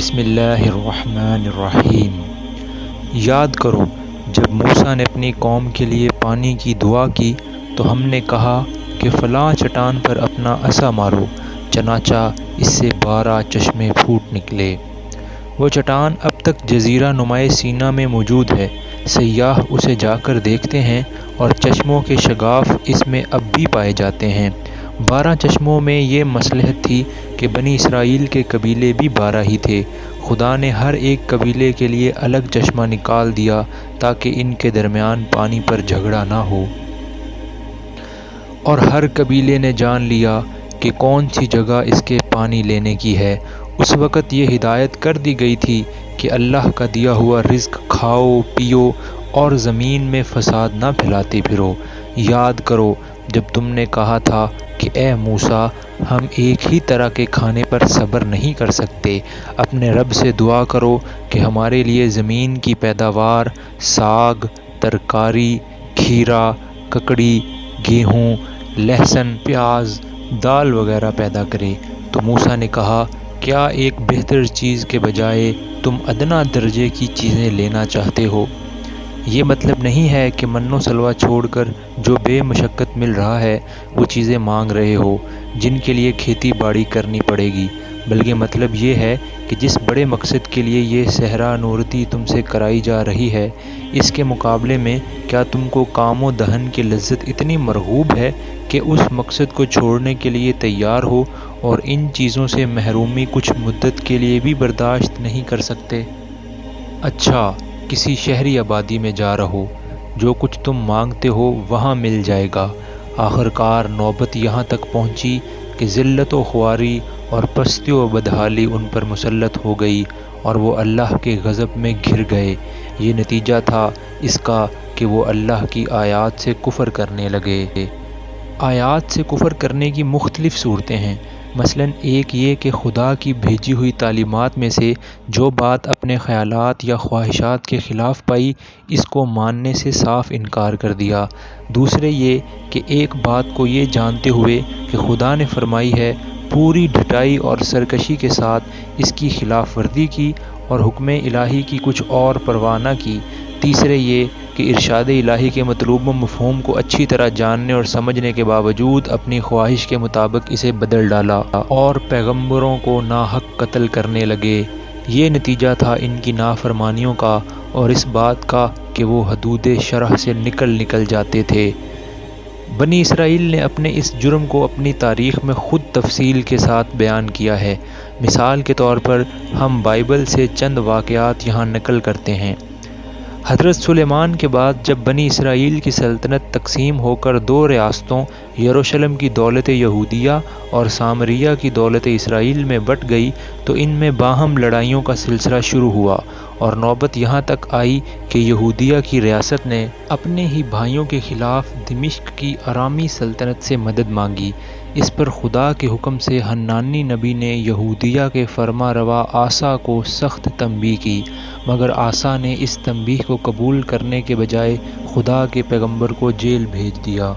بسم اللہ الرحمن الرحیم۔ یاد کرو جب موسیٰ نے اپنی قوم کے لیے پانی کی دعا کی تو ہم نے کہا کہ فلاں چٹان پر اپنا عصا مارو، چنانچہ اس سے 12 چشمے پھوٹ نکلے۔ وہ چٹان اب تک جزیرہ نمائے سینا میں موجود ہے، سیاح اسے جا کر دیکھتے ہیں اور چشموں کے شگاف اس میں اب بھی پائے جاتے ہیں۔ 12 چشموں میں یہ مصلحت تھی کہ بنی اسرائیل کے قبیلے بھی 12 ہی تھے۔ خدا نے ہر ایک قبیلے کے لیے الگ چشمہ نکال دیا تاکہ ان کے درمیان پانی پر جھگڑا نہ ہو، اور ہر قبیلے نے جان لیا کہ کون سی جگہ اس کے پانی لینے کی ہے۔ اس وقت یہ ہدایت کر دی گئی تھی کہ اللہ کا دیا ہوا رزق کھاؤ پیو اور زمین میں فساد نہ پھیلاتے پھرو۔ یاد کرو جب تم نے کہا تھا کہ اے موسیٰ، ہم ایک ہی طرح کے کھانے پر صبر نہیں کر سکتے، اپنے رب سے دعا کرو کہ ہمارے لیے زمین کی پیداوار، ساگ، ترکاری، کھیرا، ککڑی، گیہوں، لہسن، پیاز، دال وغیرہ پیدا کرے۔ تو موسیٰ نے کہا، کیا ایک بہتر چیز کے بجائے تم ادنیٰ درجے کی چیزیں لینا چاہتے ہو؟ یہ مطلب نہیں ہے کہ من و سلوہ چھوڑ کر جو بے مشقت مل رہا ہے وہ چیزیں مانگ رہے ہو جن کے لیے کھیتی باڑی کرنی پڑے گی، بلکہ مطلب یہ ہے کہ جس بڑے مقصد کے لیے یہ صحرا نوردی تم سے کرائی جا رہی ہے، اس کے مقابلے میں کیا تم کو کام و دہن کی لذت اتنی مرغوب ہے کہ اس مقصد کو چھوڑنے کے لیے تیار ہو اور ان چیزوں سے محرومی کچھ مدت کے لیے بھی برداشت نہیں کر سکتے؟ اچھا، کسی شہری آبادی میں جا رہو، جو کچھ تم مانگتے ہو وہاں مل جائے گا۔ آخر کار نوبت یہاں تک پہنچی کہ ذلت و خواری اور پستی و بدحالی ان پر مسلط ہو گئی اور وہ اللہ کے غضب میں گھر گئے۔ یہ نتیجہ تھا اس کا کہ وہ اللہ کی آیات سے کفر کرنے لگے۔ آیات سے کفر کرنے کی مختلف صورتیں ہیں۔ مثلاً ایک یہ کہ خدا کی بھیجی ہوئی تعلیمات میں سے جو بات اپنے خیالات یا خواہشات کے خلاف پائی، اس کو ماننے سے صاف انکار کر دیا۔ دوسرے یہ کہ ایک بات کو یہ جانتے ہوئے کہ خدا نے فرمائی ہے، پوری ڈھٹائی اور سرکشی کے ساتھ اس کی خلاف ورزی کی اور حکم الہی کی کچھ اور پرواہ نہ کی۔ تیسرے یہ کہ ارشاد الہی کے مطلوب و مفہوم کو اچھی طرح جاننے اور سمجھنے کے باوجود اپنی خواہش کے مطابق اسے بدل ڈالا اور پیغمبروں کو ناحق قتل کرنے لگے۔ یہ نتیجہ تھا ان کی نافرمانیوں کا اور اس بات کا کہ وہ حدود شرع سے نکل جاتے تھے۔ بنی اسرائیل نے اپنے اس جرم کو اپنی تاریخ میں خود تفصیل کے ساتھ بیان کیا ہے۔ مثال کے طور پر ہم بائبل سے چند واقعات یہاں نقل کرتے ہیں۔ حضرت سلیمان کے بعد جب بنی اسرائیل کی سلطنت تقسیم ہو کر 2 ریاستوں یروشلم کی دولت یہودیہ اور سامریہ کی دولت اسرائیل میں بٹ گئی تو ان میں باہم لڑائیوں کا سلسلہ شروع ہوا اور نوبت یہاں تک آئی کہ یہودیہ کی ریاست نے اپنے ہی بھائیوں کے خلاف دمشق کی ارامی سلطنت سے مدد مانگی۔ اس پر خدا کے حکم سے حنانی نبی نے یہودیہ کے فرما روا آسا کو سخت تنبیہ کی، مگر آسا نے اس تنبیہ کو قبول کرنے کے بجائے خدا کے پیغمبر کو جیل بھیج دیا۔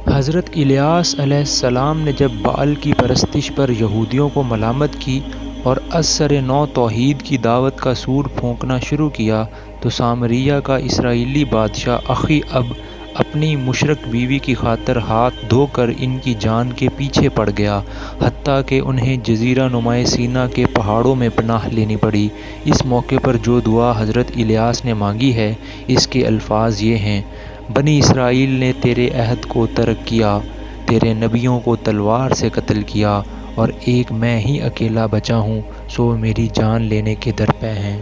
حضرت الیاس علیہ السلام نے جب بعل کی پرستش پر یہودیوں کو ملامت کی اور از سر نو توحید کی دعوت کا سور پھونکنا شروع کیا تو سامریہ کا اسرائیلی بادشاہ اخی اب اپنی مشرک بیوی کی خاطر ہاتھ دھو کر ان کی جان کے پیچھے پڑ گیا، حتیٰ کہ انہیں جزیرہ نمائے سینا کے پہاڑوں میں پناہ لینی پڑی۔ اس موقع پر جو دعا حضرت الیاس نے مانگی ہے، اس کے الفاظ یہ ہیں: بنی اسرائیل نے تیرے عہد کو ترک کیا، تیرے نبیوں کو تلوار سے قتل کیا، اور ایک میں ہی اکیلا بچا ہوں، سو میری جان لینے کے درپے ہیں۔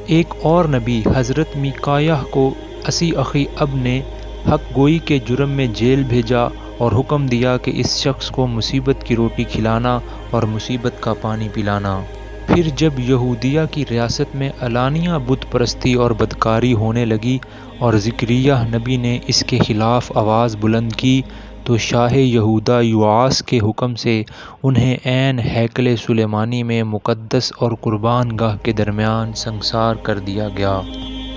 ایک اور نبی حضرت میکایہ کو اسی اخی اب نے حق گوئی کے جرم میں جیل بھیجا اور حکم دیا کہ اس شخص کو مصیبت کی روٹی کھلانا اور مصیبت کا پانی پلانا۔ پھر جب یہودیہ کی ریاست میں علانیہ بت پرستی اور بدکاری ہونے لگی اور زکریہ نبی نے اس کے خلاف آواز بلند کی تو شاہ یہودہ یوآس کے حکم سے انہیں عین ہیکل سلیمانی میں مقدس اور قربان گاہ کے درمیان سنگسار کر دیا گیا۔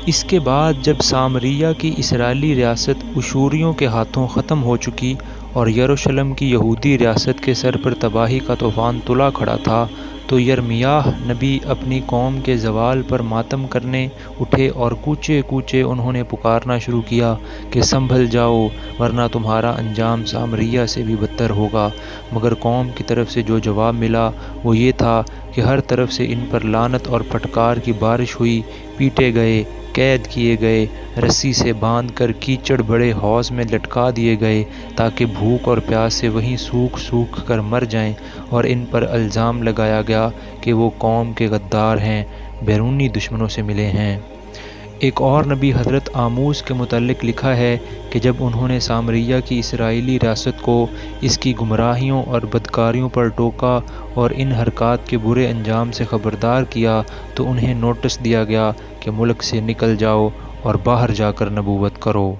اس کے بعد جب سامریہ کی اسرائیلی ریاست اشوریوں کے ہاتھوں ختم ہو چکی اور یروشلم کی یہودی ریاست کے سر پر تباہی کا طوفان تلا کھڑا تھا، تو یرمیاہ نبی اپنی قوم کے زوال پر ماتم کرنے اٹھے اور کوچے کوچے انہوں نے پکارنا شروع کیا کہ سنبھل جاؤ، ورنہ تمہارا انجام سامریہ سے بھی بدتر ہوگا۔ مگر قوم کی طرف سے جو جواب ملا وہ یہ تھا کہ ہر طرف سے ان پر لعنت اور پھٹکار کی بارش ہوئی، پیٹے گئے، قید کیے گئے، رسی سے باندھ کر کیچڑ بڑے حوض میں لٹکا دیے گئے تاکہ بھوک اور پیاس سے وہیں سوکھ سوکھ کر مر جائیں، اور ان پر الزام لگایا گیا کہ وہ قوم کے غدار ہیں، بیرونی دشمنوں سے ملے ہیں۔ ایک اور نبی حضرت آموس کے متعلق لکھا ہے کہ جب انہوں نے سامریہ کی اسرائیلی ریاست کو اس کی گمراہیوں اور بدکاریوں پر ٹوکا اور ان حرکات کے برے انجام سے خبردار کیا تو انہیں نوٹس دیا گیا کہ ملک سے نکل جاؤ اور باہر جا کر نبوت کرو۔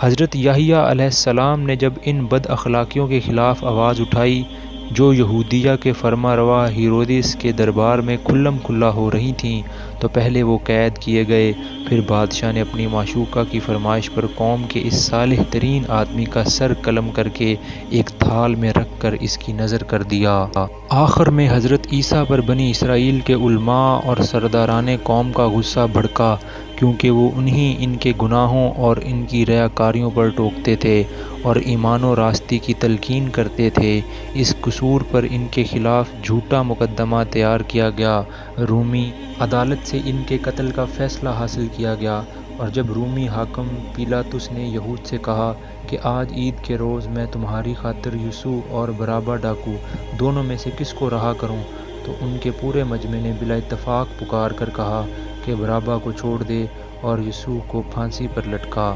حضرت یحییٰ علیہ السلام نے جب ان بد اخلاقیوں کے خلاف آواز اٹھائی جو یہودیہ کے فرما روا ہیرودس کے دربار میں کھلم کھلا ہو رہی تھیں، تو پہلے وہ قید کیے گئے، پھر بادشاہ نے اپنی معشوقہ کی فرمائش پر قوم کے اس صالح ترین آدمی کا سر قلم کر کے ایک تھال میں رکھ کر اس کی نذر کر دیا۔ آخر میں حضرت عیسیٰ پر بنی اسرائیل کے علماء اور سرداران قوم کا غصہ بھڑکا، کیونکہ وہ انہیں ان کے گناہوں اور ان کی ریاکاریوں پر ٹوکتے تھے اور ایمان و راستی کی تلقین کرتے تھے۔ اس قصور پر ان کے خلاف جھوٹا مقدمہ تیار کیا گیا، رومی عدالت سے ان کے قتل کا فیصلہ حاصل کیا گیا، اور جب رومی حاکم پیلاطس نے یہود سے کہا کہ آج عید کے روز میں تمہاری خاطر یسوع اور بارابا ڈاکو دونوں میں سے کس کو رہا کروں، تو ان کے پورے مجمع نے بلا اتفاق پکار کر کہا کہ بارابا کو چھوڑ دے اور یسوع کو پھانسی پر لٹکا۔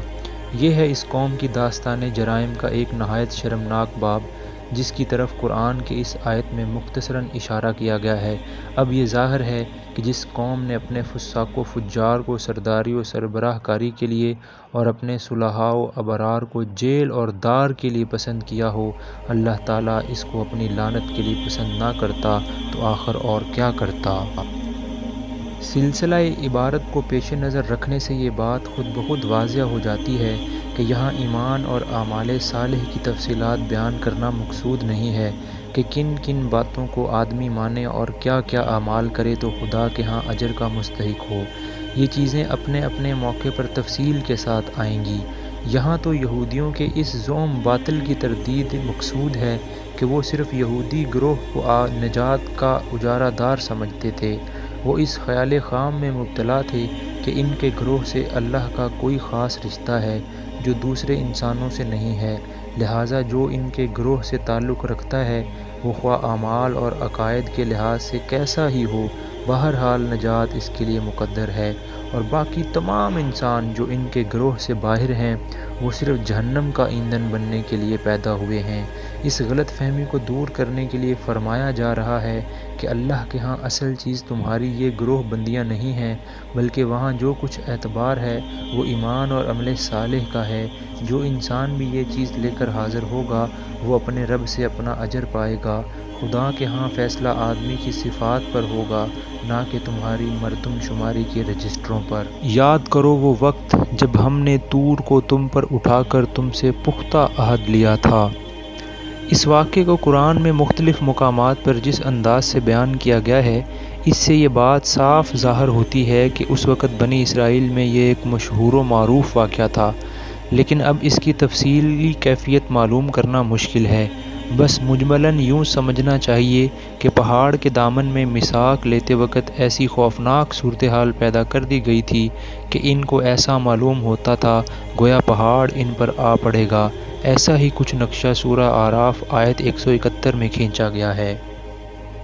یہ ہے اس قوم کی داستان جرائم کا ایک نہایت شرمناک باب، جس کی طرف قرآن کی اس آیت میں مختصراً اشارہ کیا گیا ہے۔ اب یہ ظاہر ہے کہ جس قوم نے اپنے فساق و فجار کو سرداری و سربراہ کاری کے لیے اور اپنے صلحاء و ابرار کو جیل اور دار کے لیے پسند کیا ہو، اللہ تعالیٰ اس کو اپنی لعنت کے لیے پسند نہ کرتا تو آخر اور کیا کرتا۔ سلسلہ عبارت کو پیش نظر رکھنے سے یہ بات خود بخود واضح ہو جاتی ہے کہ یہاں ایمان اور اعمال صالح کی تفصیلات بیان کرنا مقصود نہیں ہے کہ کن کن باتوں کو آدمی مانے اور کیا کیا اعمال کرے تو خدا کے ہاں اجر کا مستحق ہو۔ یہ چیزیں اپنے اپنے موقع پر تفصیل کے ساتھ آئیں گی۔ یہاں تو یہودیوں کے اس زعم باطل کی تردید مقصود ہے کہ وہ صرف یہودی گروہ کو نجات کا اجارہ دار سمجھتے تھے۔ وہ اس خیال خام میں مبتلا تھے کہ ان کے گروہ سے اللہ کا کوئی خاص رشتہ ہے جو دوسرے انسانوں سے نہیں ہے، لہٰذا جو ان کے گروہ سے تعلق رکھتا ہے وہ خواہ اعمال اور عقائد کے لحاظ سے کیسا ہی ہو، بہرحال نجات اس کے لیے مقدر ہے، اور باقی تمام انسان جو ان کے گروہ سے باہر ہیں وہ صرف جہنم کا ایندھن بننے کے لیے پیدا ہوئے ہیں۔ اس غلط فہمی کو دور کرنے کے لیے فرمایا جا رہا ہے کہ اللہ کے ہاں اصل چیز تمہاری یہ گروہ بندیاں نہیں ہیں، بلکہ وہاں جو کچھ اعتبار ہے وہ ایمان اور عمل صالح کا ہے۔ جو انسان بھی یہ چیز لے کر حاضر ہوگا وہ اپنے رب سے اپنا اجر پائے گا۔ خدا کے ہاں فیصلہ آدمی کی صفات پر ہوگا، نہ کہ تمہاری مردم شماری کے رجسٹروں پر۔ یاد کرو وہ وقت جب ہم نے طور کو تم پر اٹھا کر تم سے پختہ عہد لیا تھا۔ اس واقعے کو قرآن میں مختلف مقامات پر جس انداز سے بیان کیا گیا ہے، اس سے یہ بات صاف ظاہر ہوتی ہے کہ اس وقت بنی اسرائیل میں یہ ایک مشہور و معروف واقعہ تھا، لیکن اب اس کی تفصیلی کیفیت معلوم کرنا مشکل ہے۔ بس مجملاً یوں سمجھنا چاہیے کہ پہاڑ کے دامن میں میثاق لیتے وقت ایسی خوفناک صورتحال پیدا کر دی گئی تھی کہ ان کو ایسا معلوم ہوتا تھا گویا پہاڑ ان پر آ پڑے گا۔ ایسا ہی کچھ نقشہ سورہ اعراف آیت 171 میں کھینچا گیا ہے،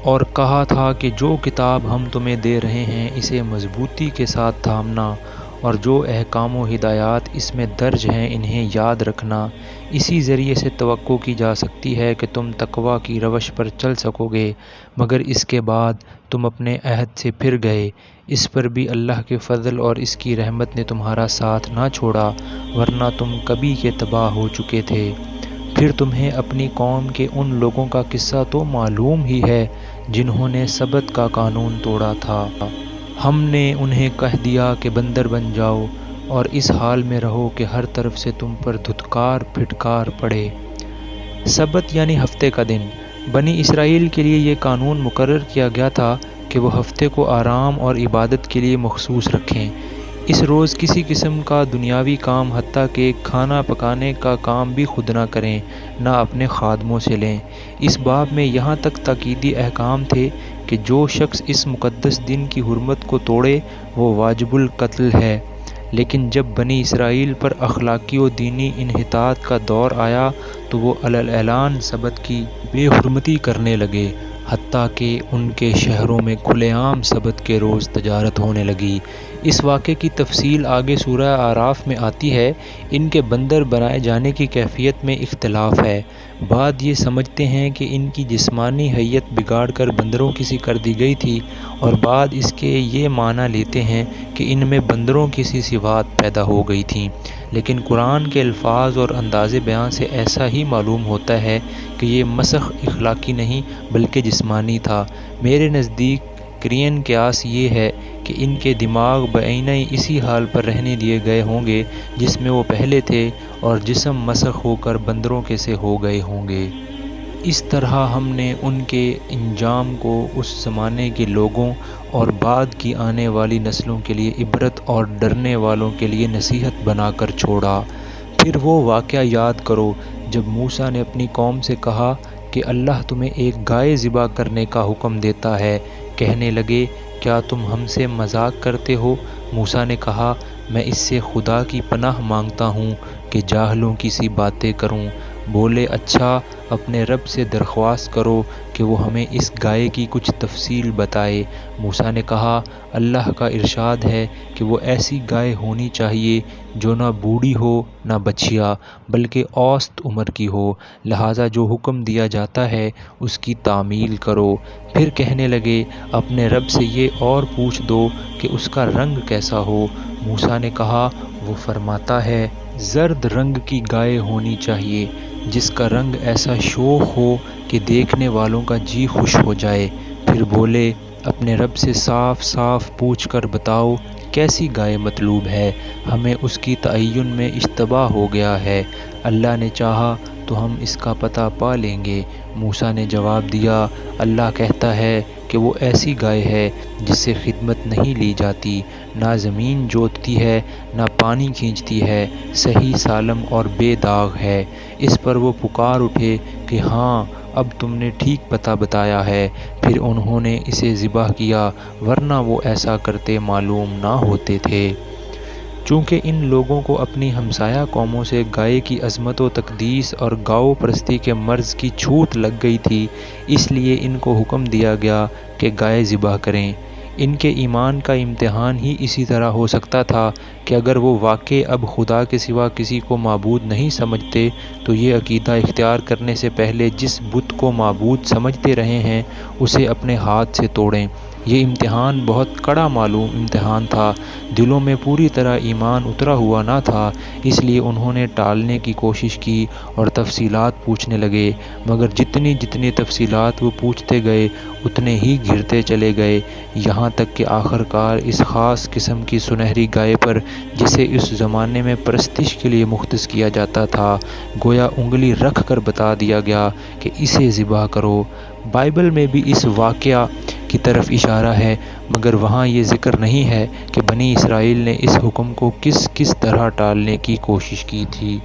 اور کہا تھا کہ جو کتاب ہم تمہیں دے رہے ہیں اسے مضبوطی کے ساتھ تھامنا، اور جو احکام و ہدایات اس میں درج ہیں انہیں یاد رکھنا۔ اسی ذریعے سے توقع کی جا سکتی ہے کہ تم تقویٰ کی روش پر چل سکو گے، مگر اس کے بعد تم اپنے عہد سے پھر گئے۔ اس پر بھی اللہ کے فضل اور اس کی رحمت نے تمہارا ساتھ نہ چھوڑا، ورنہ تم کبھی کے تباہ ہو چکے تھے۔ پھر تمہیں اپنی قوم کے ان لوگوں کا قصہ تو معلوم ہی ہے جنہوں نے سبت کا قانون توڑا تھا۔ ہم نے انہیں کہہ دیا کہ بندر بن جاؤ اور اس حال میں رہو کہ ہر طرف سے تم پر دھتکار پھٹکار پڑے۔ سبت یعنی ہفتے کا دن۔ بنی اسرائیل کے لیے یہ قانون مقرر کیا گیا تھا کہ وہ ہفتے کو آرام اور عبادت کے لیے مخصوص رکھیں۔ اس روز کسی قسم کا دنیاوی کام حتیٰ کہ کھانا پکانے کا کام بھی خود نہ کریں، نہ اپنے خادموں سے لیں۔ اس باب میں یہاں تک تاکیدی احکام تھے کہ جو شخص اس مقدس دن کی حرمت کو توڑے وہ واجب القتل ہے۔ لیکن جب بنی اسرائیل پر اخلاقی و دینی انحطاط کا دور آیا تو وہ علی اعلان سبت کی بے حرمتی کرنے لگے، حتیٰ کہ ان کے شہروں میں کھلے عام سبت کے روز تجارت ہونے لگی۔ اس واقعے کی تفصیل آگے سورہ اعراف میں آتی ہے۔ ان کے بندر بنائے جانے کی کیفیت میں اختلاف ہے۔ بعض یہ سمجھتے ہیں کہ ان کی جسمانی حیت بگاڑ کر بندروں کی سی کر دی گئی تھی، اور بعض اس کے یہ معنی لیتے ہیں کہ ان میں بندروں کی سی صفات پیدا ہو گئی تھیں۔ لیکن قرآن کے الفاظ اور انداز بیان سے ایسا ہی معلوم ہوتا ہے کہ یہ مسخ اخلاقی نہیں بلکہ جسمانی تھا۔ میرے نزدیک کرین قیاس یہ ہے کہ ان کے دماغ بعینی اسی حال پر رہنے دیے گئے ہوں گے جس میں وہ پہلے تھے، اور جسم مسخ ہو کر بندروں کے سے ہو گئے ہوں گے۔ اس طرح ہم نے ان کے انجام کو اس زمانے کے لوگوں اور بعد کی آنے والی نسلوں کے لیے عبرت اور ڈرنے والوں کے لیے نصیحت بنا کر چھوڑا۔ پھر وہ واقعہ یاد کرو جب موسیٰ نے اپنی قوم سے کہا کہ اللہ تمہیں ایک گائے ذبح کرنے کا حکم دیتا ہے۔ کہنے لگے، کیا تم ہم سے مذاق کرتے ہو؟ موسیٰ نے کہا، میں اس سے خدا کی پناہ مانگتا ہوں کہ جاہلوں کی سی باتیں کروں۔ بولے، اچھا، اپنے رب سے درخواست کرو کہ وہ ہمیں اس گائے کی کچھ تفصیل بتائے۔ موسیٰ نے کہا، اللہ کا ارشاد ہے کہ وہ ایسی گائے ہونی چاہیے جو نہ بوڑھی ہو نہ بچیا بلکہ اوسط عمر کی ہو، لہٰذا جو حکم دیا جاتا ہے اس کی تعمیل کرو۔ پھر کہنے لگے، اپنے رب سے یہ اور پوچھ دو کہ اس کا رنگ کیسا ہو۔ موسیٰ نے کہا، وہ فرماتا ہے، زرد رنگ کی گائے ہونی چاہیے جس کا رنگ ایسا شوخ ہو کہ دیکھنے والوں کا جی خوش ہو جائے۔ پھر بولے، اپنے رب سے صاف صاف پوچھ کر بتاؤ کیسی گائے مطلوب ہے، ہمیں اس کی تعین میں اشتباہ ہو گیا ہے، اللہ نے چاہا تو ہم اس کا پتہ پا لیں گے۔ موسیٰ نے جواب دیا، اللہ کہتا ہے کہ وہ ایسی گائے ہے جس سے خدمت نہیں لی جاتی، نہ زمین جوتتی ہے نہ پانی کھینچتی ہے، صحیح سالم اور بے داغ ہے۔ اس پر وہ پکار اٹھے کہ ہاں، اب تم نے ٹھیک پتہ بتایا ہے۔ پھر انہوں نے اسے ذبح کیا، ورنہ وہ ایسا کرتے معلوم نہ ہوتے تھے۔ چونکہ ان لوگوں کو اپنی ہمسایہ قوموں سے گائے کی عظمت و تقدیس اور گاؤ پرستی کے مرض کی چھوٹ لگ گئی تھی، اس لیے ان کو حکم دیا گیا کہ گائے ذبح کریں۔ ان کے ایمان کا امتحان ہی اسی طرح ہو سکتا تھا کہ اگر وہ واقعی اب خدا کے سوا کسی کو معبود نہیں سمجھتے تو یہ عقیدہ اختیار کرنے سے پہلے جس بت کو معبود سمجھتے رہے ہیں اسے اپنے ہاتھ سے توڑیں۔ یہ امتحان بہت کڑا معلوم امتحان تھا، دلوں میں پوری طرح ایمان اترا ہوا نہ تھا، اس لیے انہوں نے ٹالنے کی کوشش کی اور تفصیلات پوچھنے لگے، مگر جتنی جتنی تفصیلات وہ پوچھتے گئے اتنے ہی گھرتے چلے گئے، یہاں تک کہ آخر کار اس خاص قسم کی سنہری گائے پر جسے اس زمانے میں پرستش کے لیے مختص کیا جاتا تھا گویا انگلی رکھ کر بتا دیا گیا کہ اسے ذبح کرو۔ بائبل میں بھی اس واقعہ کی طرف اشارہ ہے، مگر وہاں یہ ذکر نہیں ہے کہ بنی اسرائیل نے اس حکم کو کس طرح ٹالنے کی کوشش کی تھی۔